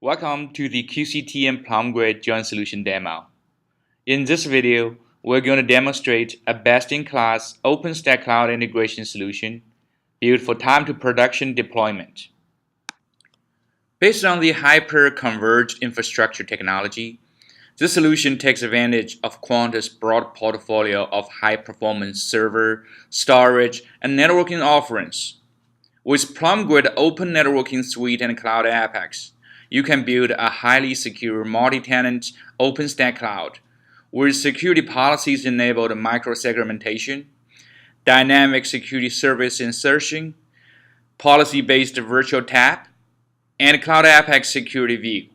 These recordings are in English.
Welcome to the QCT and PLUMgrid joint solution demo. In this video, we're going to demonstrate a best-in-class OpenStack cloud integration solution built for time-to-production deployment. Based on the hyper-converged infrastructure technology, this solution takes advantage of Quanta's broad portfolio of high-performance server, storage, and networking offerings. With PLUMgrid Open Networking Suite and Cloud Apex, you can build a highly secure multi-tenant OpenStack cloud with security policies enabled micro-segmentation, dynamic security service insertion, policy-based virtual tap, and Cloud Apex security view.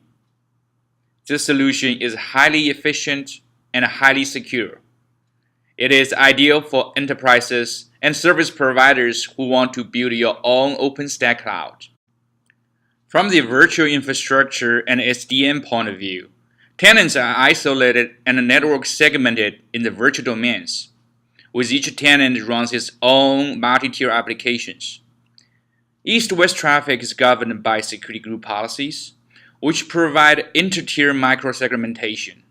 This solution is highly efficient and highly secure. It is ideal for enterprises and service providers who want to build your own OpenStack cloud. From the virtual infrastructure and SDN point of view, tenants are isolated and network segmented in the virtual domains, with each tenant runs its own multi-tier applications. East-west traffic is governed by security group policies, which provide inter-tier micro-segmentation.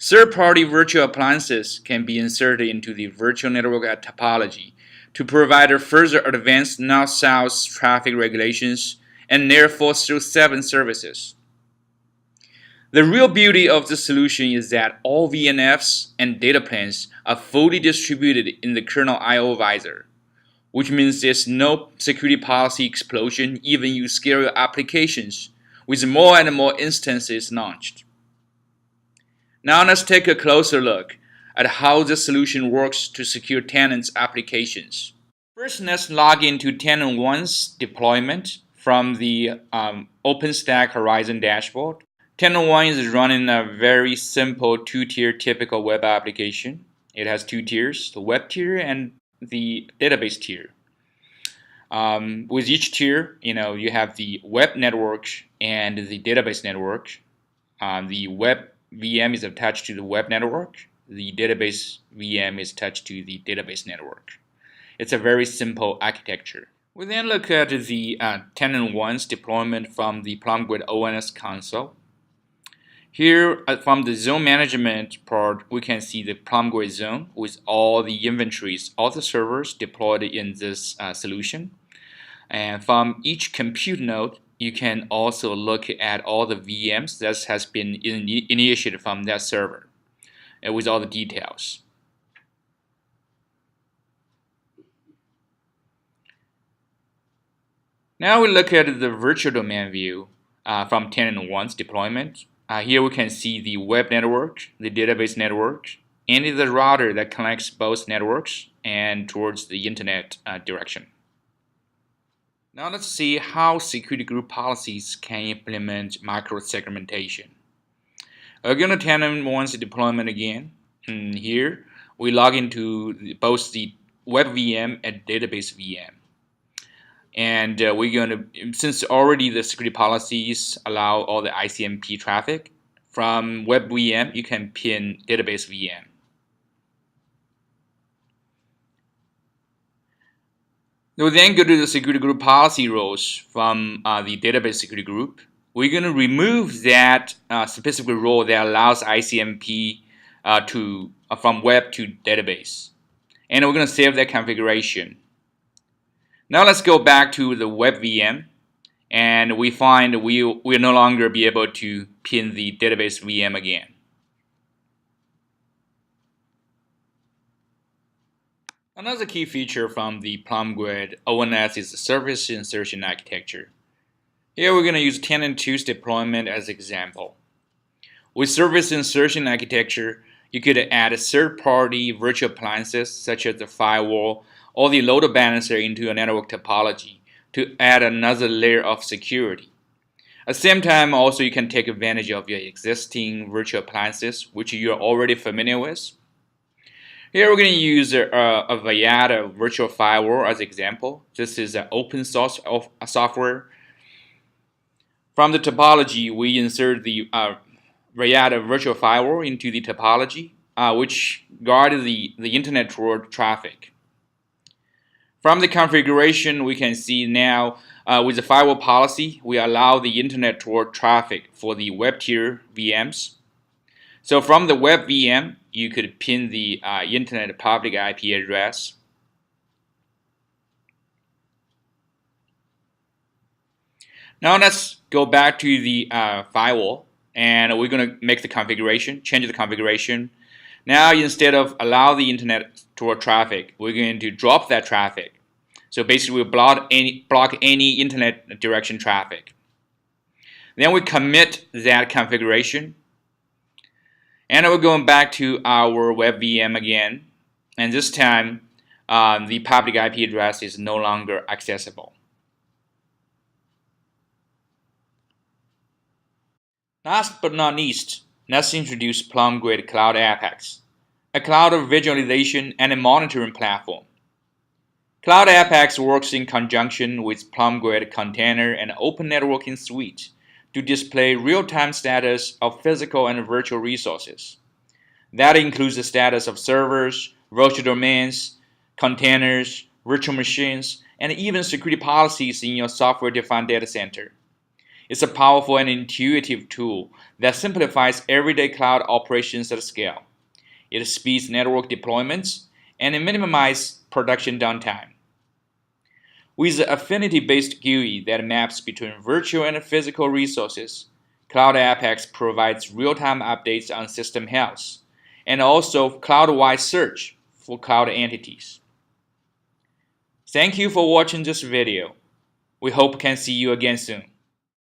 Third-party virtual appliances can be inserted into the virtual network topology to provide further advanced north-south traffic regulations and near 4-7 services. The real beauty of the solution is that all VNFs and data planes are fully distributed in the kernel I/O visor, which means there's no security policy explosion even you scale your applications with more and more instances launched. Now let's take a closer look at how the solution works to secure tenants' applications. First, let's log into tenant 1's deployment from the OpenStack Horizon dashboard. Tenant 1 is running a very simple two-tier typical web application. It has two tiers, the web tier and the database tier. With each tier, you have the web network and the database network. The web VM is attached to the web network. The database VM is attached to the database network. It's a very simple architecture. We then look at the tenant 1's deployment from the PLUMgrid ONS Console. Here, from the zone management part, we can see the PLUMgrid zone with all the inventories, all the servers deployed in this solution. And from each compute node, you can also look at all the VMs that has been initiated from that server with all the details. Now we look at the virtual domain view from tenant 1's deployment. Here we can see the web network, the database network, and the router that connects both networks and towards the internet direction. Now let's see how security group policies can implement micro-segmentation. We're going to tenant 1's deployment again. And here we log into both the web VM and database VM. And we're going to, since already the security policies allow all the ICMP traffic, from web VM you can pin database VM. We'll then go to the security group policy roles from the database security group. We're going to remove that specific role that allows ICMP from web to database. And we're going to save that configuration. Now let's go back to the web VM, and we find we'll no longer be able to pin the database VM again. Another key feature from the PLUMgrid ONS is the service insertion architecture. Here we're going to use tenant 2's deployment as an example. With service insertion architecture, you could add third-party virtual appliances such as the firewall or the load balancer into a network topology to add another layer of security. At the same time, also you can take advantage of your existing virtual appliances, which you're already familiar with. Here we're going to use a Viata virtual firewall as an example. This is an open source software. From the topology, we insert the Viata virtual firewall into the topology, which guards the internet toward traffic. From the configuration, we can see now with the firewall policy, we allow the internet toward traffic for the web tier VMs. So from the web VM, you could pin the internet public IP address. Now let's go back to the firewall, and we're going to make the configuration, change the configuration. Now instead of allow the internet toward traffic, we're going to drop that traffic. So basically we block any internet direction traffic. Then we commit that configuration. And we're going back to our web VM again. And this time, the public IP address is no longer accessible. Last but not least, let's introduce PLUMgrid Cloud Apex, a cloud visualization and monitoring platform. Cloud Apex works in conjunction with PLUMgrid Container and Open Networking Suite to display real-time status of physical and virtual resources. That includes the status of servers, virtual domains, containers, virtual machines, and even security policies in your software-defined data center. It's a powerful and intuitive tool that simplifies everyday cloud operations at scale. It speeds network deployments and it minimizes production downtime. With the affinity-based GUI that maps between virtual and physical resources, Cloud Apex provides real-time updates on system health and also cloud-wide search for cloud entities. Thank you for watching this video. We hope we can see you again soon.